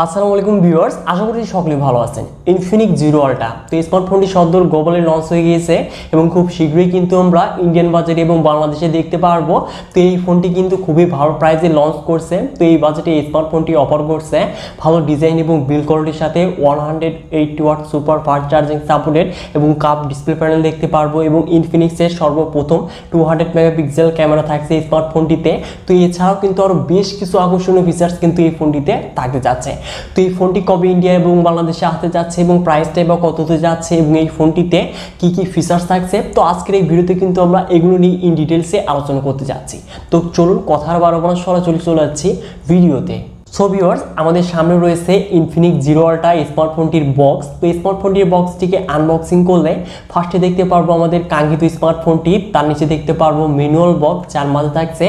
আসসালামু আলাইকুম ভিউয়ার্স, আশা করি সকলেই ভালো আছেন। ইনফিনিক্স জিরো আল্ট্রা তো স্মার্টফোনটি সদ্য গ্লোবালে লঞ্চ হয়ে গিয়েছে এবং খুব শীঘ্রই কিন্তু আমরা ইন্ডিয়ান বাজারে এবং বাংলাদেশে দেখতে পারবো। তো এই ফোনটি কিন্তু খুবই ভালো প্রাইসে লঞ্চ করছে। তো এই বাজেটে এই স্মার্টফোনটি অফার করছে ভালো ডিজাইন এবং বিল্ড কোয়ালিটির সাথে 180 watt super fast charging supported এবং কাপ ডিসপ্লে প্যানেল দেখতে পারবো এবং ইনফিনিক্সের সর্বপ্রথম 200 মেগাপিক্সেল ক্যামেরা থাকছে এই স্মার্টফোনটিতে। তো এছাড়াও কিন্তু আরও বেশ কিছু আকর্ষণীয় ফিচার্স কিন্তু এই ফোনটিতে থাকতে যাচ্ছে। তো এই ফোনটি কবে ইন্ডিয়া এবং বাংলাদেশে আসতে যাচ্ছে এবং প্রাইসটাই বা কততে যাচ্ছে এবং এই ফোনটিতে কি কি ফিচার্স থাকছে, তো আজকের এই ভিডিওতে কিন্তু আমরা এগুলো নিয়ে ইন ডিটেলসে আলোচনা করতে যাচ্ছি। তো চলুন কথার বারবার সরাসরি চলে যাচ্ছি ভিডিওতে। সো ভিউয়ার্স, আমাদের সামনে রয়েছে ইনফিনিক্স জিরো আল্ট্রা স্মার্টফোনটির বক্স। তো স্মার্টফোনটির বক্সটিকে আনবক্সিং করলে ফার্স্টে দেখতে পারবো আমাদের কাঙ্ক্ষিত স্মার্টফোনটি, তার নিচে দেখতে পারবো ম্যানুয়াল বক্স যার মাঝে থাকছে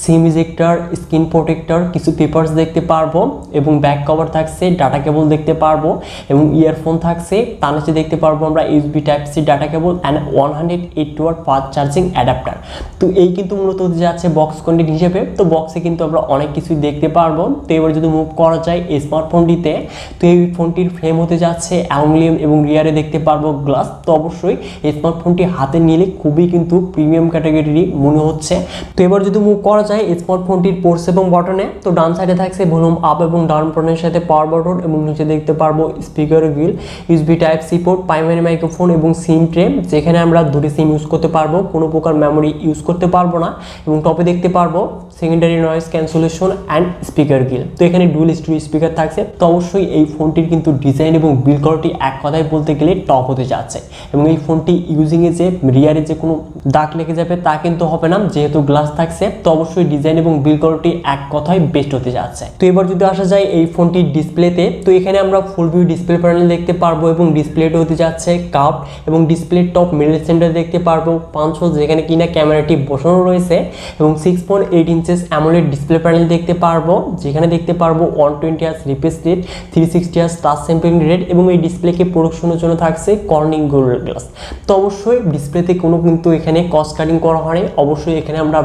সিম ইজেক্টর, স্ক্রিন প্রোটেক্টর, কিছু পেপারস দেখতে পারবো এবং ব্যাক কভার থাকছে, ডাটা কেবল দেখতে পারবো এবং ইয়ারফোন থাকছে। তার নিচে দেখতে পারবো আমরা USB type C data cable and 180 watt fast charging adapter. তো এই কিন্তু মূলত যাচ্ছে বক্স কন্টেন্ট হিসেবে। তো বক্সে কিন্তু আমরা অনেক কিছুই দেখতে পারবো। তো এবার যদি মুভ করা যায় এই স্মার্টফোনটিতে, তো এই ফোনটির ফ্রেম হতে যাচ্ছে অ্যালুমিনিয়াম এবং রিয়ারে দেখতে পারবো গ্লাস। তো অবশ্যই এই স্মার্টফোনটি হাতে নিলে খুবই কিন্তু প্রিমিয়াম ক্যাটাগরির মনে হচ্ছে। তো এবার যদি মুভ করা যায় এই স্মার্টফোনটির পোর্টস এবং বাটনে, তো ডান সাইডে থাকছে ভলিউম আপ এবং ডাউন বাটনের সাথে পাওয়ার বাটন এবং নিচে দেখতে পারবো speaker grill, USB type C port, primary microphone এবং সিম ট্রে, যেখানে আমরা দুটি সিম ইউজ করতে পারবো, কোনো প্রকার মেমোরি ইউজ করতে পারবো না। এবং টপে দেখতে পারবো secondary noise cancellation and speaker grill. তো এখানে ডুয়াল স্টুডিও স্পিকার থাকছে। তো অবশ্যই এই ফোনটির কিন্তু ডিজাইন এবং বিল্ড কোয়ালিটি এক কথায় বলতে গেলে টপ হতে যাচ্ছে এবং এই ফোনটি ইউজিংয়ে যে রিয়ারে যে কোনো দাগ লেগে যাবে তা কিন্তু হবে না, যেহেতু গ্লাস থাকছে। তো অবশ্যই ডিজাইন এবং বিল্ড কোয়ালিটি এক কথায় বেস্ট হতে যাচ্ছে। তো এবার যদি আসা যায় এই ফোনটির ডিসপ্লেতে, তো এখানে আমরা ফুল ভিউ ডিসপ্লে প্যানেল দেখতে পারবো এবং ডিসপ্লেটা হতে যাচ্ছে কাপ এবং ডিসপ্লে টপ মিডল সেন্টার দেখতে পারবো 5 যেখানে কিনা ক্যামেরাটি বসানো রয়েছে এবং 6.8 ইঞ্চেস অ্যামোলেড ডিসপ্লে প্যানেল দেখতে পারবো, যেখানে দেখতে পারবো 120 hertz refresh rate, 360 hertz touch sampling rate এবং এই ডিসপ্লেকে প্রোডাকশনের জন্য থাকছে কর্নিং গোল্ড গ্লাস। তো অবশ্যই ডিসপ্লেতে কোনো কিন্তু এখানে কস্ট কাটিং করা হয়নি। অবশ্যই এখানে আমরা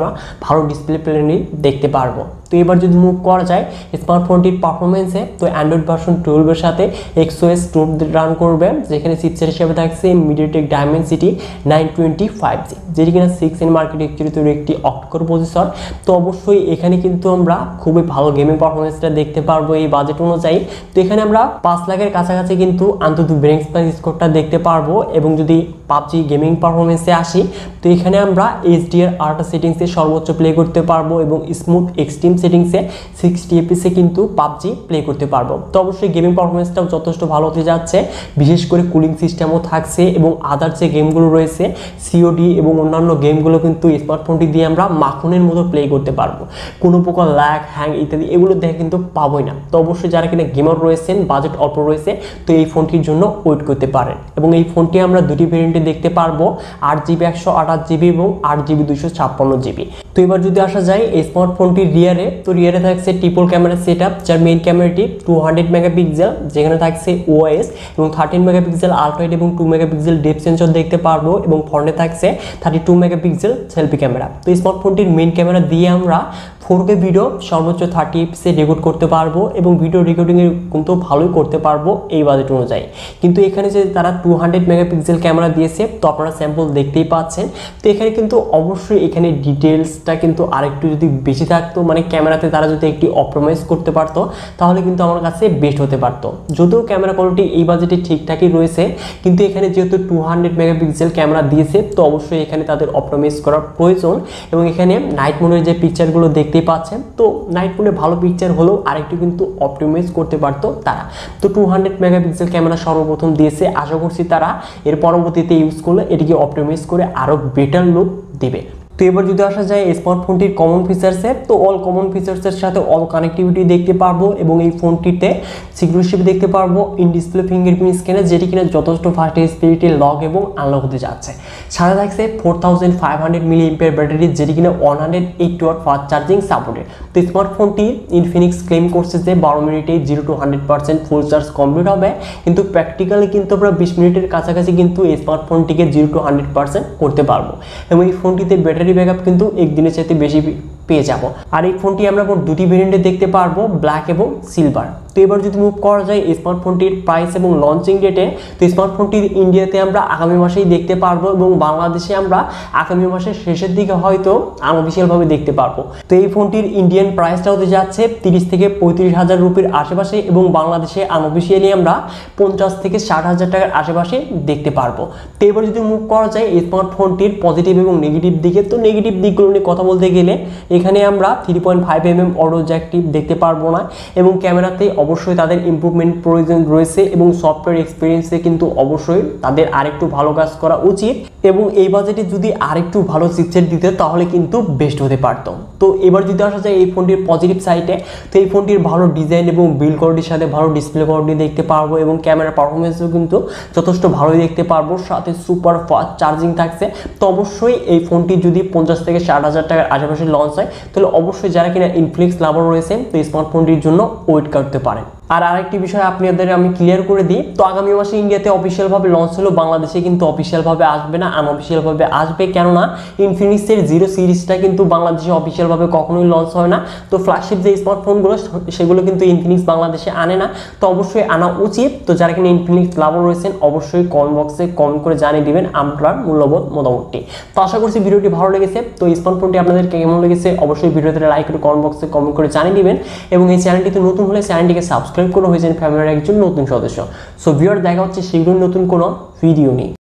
ভালো ডিসপ্লে প্যানেলই দেখতে পারবো। তো এবার যদি মুভ করা যায় স্মার্টফোনটির পারফরমেন্সে, তো অ্যান্ড্রয়েড ভার্সন 12 এর সাথে XOS 2 রান করবে, যেখানে চিপসেট হিসেবে থাকছে মিডিয়াটেক ডায়মেনসিটি 925G, যেটি কিনা 6 মার্কেটে তৈরি একটি অক্টোকোর প্রসেসর। তো অবশ্যই এখানে কিন্তু আমরা খুবই ভালো গেমিং পারফরমেন্সটা দেখতে পারবো এই বাজেট অনুযায়ী। তো এখানে আমরা 5 লাখের কাছাকাছি কিন্তু আন্তত বেঞ্চমার্ক স্কোরটা দেখতে পারবো। এবং যদি পাবজি গেমিং পারফরমেন্সে আসি, তো এখানে আমরা HDR আল্ট্রা সেটিংসে সর্বোচ্চ প্লে করতে পারবো এবং স্মুথ এক্সট্রিম সেটিংসে 60 FPS কিন্তু পাবজি প্লে করতে পারবো। তো অবশ্যই গেমিং পারফরমেন্সটাও যথেষ্ট ভালো হতে যাচ্ছে, বিশেষ করে কুলিং সিস্টেমও থাকছে এবং আদার যে গেমগুলো রয়েছে COD এবং অন্যান্য গেমগুলো কিন্তু স্মার্টফোনটি দিয়ে আমরা মাখনের মতো প্লে করতে পারবো। কোনো প্রকার ল্যাগ হ্যাং ইত্যাদি এগুলো দেখে কিন্তু পাবোই না। তো অবশ্যই যারা কিনা গেমার রয়েছেন, বাজেট অল্প রয়েছে, তো এই ফোনটির জন্য ওয়েট করতে পারেন। এবং এই ফোনটি আমরা দুটি ভেরিয়েন্টে দেখতে পারবো, 8GB 128GB এবং 8GB 256GB। তো এবার যদি আসা যায় এই স্মার্টফোনটির রিয়ারে, তো রিয়ারে থাকছে ট্রিপল ক্যামেরা সেট আপ, যার মেইন ক্যামেরাটি 200 মেগাপিক্সেল, যেখানে থাকছে OIS এবং 13 মেগাপিক্সেল আল্ট্রা ওয়াইড এবং 2 মেগাপিক্সেল ডেপথ সেন্সর দেখতে পারবো এবং ফ্রন্টে থাকছে 32 মেগাপিক্সেল সেলফি ক্যামেরা। তো স্মার্টফোনটির মেইন ক্যামেরা দিয়ে আমরা 4K ভিডিও সর্বোচ্চ 30 FPS রেকর্ড করতে পারবো এবং ভিডিও রেকর্ডিংয়ের কিন্তু ভালোই করতে পারবো এই বাজেট অনুযায়ী। কিন্তু এখানে যে তারা 200 মেগাপিক্সেল ক্যামেরা দিয়েছে, তো আপনারা স্যাম্পল দেখতেই পাচ্ছেন। তো এখানে কিন্তু অবশ্যই এখানে ডিটেলসটা কিন্তু আরেকটু যদি বেশি থাকতো, মানে ক্যামেরাতে তারা যদি একটি অপটিমাইজ করতে পারতো, তাহলে কিন্তু আমার কাছে বেস্ট হতে পারতো। যদিও ক্যামেরা কোয়ালিটি এই বাজেটে ঠিকঠাকই রয়েছে, কিন্তু এখানে যেহেতু 200 মেগাপিক্সেল ক্যামেরা দিয়েছে, তো অবশ্যই এখানে তাদের অপটিমাইজ করার প্রয়োজন। এবং এখানে নাইট মোডের যে পিকচারগুলো দেখতেই পাচ্ছেন, তো নাইট মোডে ভালো পিকচার হলেও আরেকটু কিন্তু অপটিমাইজ করতে পারতো তারা। তো 200 মেগাপিক্সেল ক্যামেরা সর্বপ্রথম দিয়েছে, আশা করছি তারা এর পরবর্তীতে ইউজ করলে এটিকে অপটিমাইজ করে আরও বেটার লুক দেবে। তো এবার যদি আসা যায় স্মার্টফোনটির কমন ফিচার্সে, তো অল কমন ফিচার্সের সাথে অল কানেক্টিভিটি দেখতে পারবো এবং এই ফোনটিতে সিকিউরিটি দেখতে পারবো ইন ডিসপ্লে ফিঙ্গারপ্রিন্ট স্ক্যানার, যেটি কিনা যথেষ্ট ফাস্ট স্পিডে লক এবং আনলক হতে যাচ্ছে। সাথে থাকছে 4500 mAh ব্যাটারি, যেটি কিনা 180 ওয়াট ফাস্ট চার্জিং সাপোর্টেড। তো স্মার্টফোনটি ইনফিনিক্স ক্লেম করছে যে 12 মিনিটে 0 to 100% ফুল চার্জ কমপ্লিট হবে, কিন্তু প্র্যাকটিক্যালি কিন্তু আমরা 20 মিনিটের কাছাকাছি কিন্তু এই স্মার্টফোনটিকে 0 to 100% করতে পারবো। এবং এই ফোনটিতে ব্যাটারি ব্যাকআপ কিন্তু একদিনের চাইতে বেশি পেয়ে যাব। আর এই ফোনটি আমরা মোট দুটি ভেরিয়েন্টে দেখতে পারবো, ব্ল্যাক এবং সিলভার। তো এবার যদি মুভ করা যায় স্মার্টফোনটির প্রাইস এবং লঞ্চিং ডেটে, তো স্মার্টফোনটির ইন্ডিয়াতে আমরা আগামী মাসেই দেখতে পারবো এবং বাংলাদেশে আমরা আগামী মাসের শেষের দিকে হয়তো আনঅফিসিয়ালভাবে দেখতে পারবো। তো এই ফোনটির ইন্ডিয়ান প্রাইসটা হতে যাচ্ছে 30 থেকে 35,000 রুপির আশেপাশে এবং বাংলাদেশে আনঅফিসিয়ালি আমরা 50 থেকে 60,000 টাকার আশেপাশে দেখতে পারবো। তো এবার যদি মুভ করা যায় স্মার্টফোনটির পজিটিভ এবং নেগেটিভ দিকে, তো নেগেটিভ দিকগুলো নিয়ে কথা বলতে গেলে এখানে আমরা 3.5mm অডিও জ্যাক টিপ দেখতে পারবো না এবং ক্যামেরাতে অবশ্যই তাদের ইমপ্রুভমেন্ট প্রয়োজন রয়েছে এবং সফটওয়্যার এক্সপিরিয়েন্সে কিন্তু অবশ্যই তাদের আরেকটু ভালো কাজ করা উচিত এবং এই বাজেটে যদি আরেকটু ভালো চিপসেট দিতে তাহলে কিন্তু বেস্ট হতে পারত। তো এবার যদি আসা যায় এই ফোনটির পজিটিভ সাইডে, তো এই ফোনটির ভালো ডিজাইন এবং বিল্ড কোয়ালিটির সাথে ভালো ডিসপ্লে কোয়ালিটি দেখতে পারবো এবং ক্যামেরা পারফরমেন্সও কিন্তু যথেষ্ট ভালোই দেখতে পারবো, সাথে সুপার ফাস্ট চার্জিং থাকছে। তো অবশ্যই এই ফোনটি যদি 50 থেকে 60,000 টাকার আশেপাশে লঞ্চ হয় তাহলে অবশ্যই যারা কিনা ইনফিনিক্স লাভার রয়েছে তো স্মার্টফোনটির জন্য ওয়েট করতে পারেন। আর আরেকটি বিষয় আপনাদের আমি ক্লিয়ার করে দিই, তো আগামী মাসে ইন্ডিয়াতে অফিসিয়ালভাবে লঞ্চ হলেও বাংলাদেশে কিন্তু অফিসিয়ালভাবে আসবে না, আনঅফিসিয়ালভাবে আসবে। কেননা ইনফিনিক্সের 0 সিরিজটা কিন্তু বাংলাদেশে অফিসিয়ালভাবে কখনোই লঞ্চ হয় না। তো ফ্ল্যাগশিপ যে স্মার্টফোনগুলো সেগুলো কিন্তু ইনফিনিক্স বাংলাদেশে আনে না, তো অবশ্যই আনা উচিত। তো যারা কিনা ইনফিনিক্স লাভার রয়েছেন অবশ্যই কমেন্ট বক্সে কমেন্ট করে জানিয়ে দিবেন আপনার মূল্যবোধ মতামতটি। তো আশা করছি ভিডিওটি ভালো লেগেছে। তো স্মার্টফোনটি আপনাদের কেমন লেগেছে অবশ্যই ভিডিওতে লাইক করে কমেন্ট বক্সে কমেন্ট করে জানিয়ে দিবেন এবং এই চ্যানেলটিতে নতুন হলে চ্যানেলটিকে সাবস্ক্রাইব করে হয়ে যান ফ্যামিলির একজন নতুন সদস্য। সো ভিউয়ার, দেখা হচ্ছে শীঘ্রই নতুন কোনো ভিডিও নিয়ে।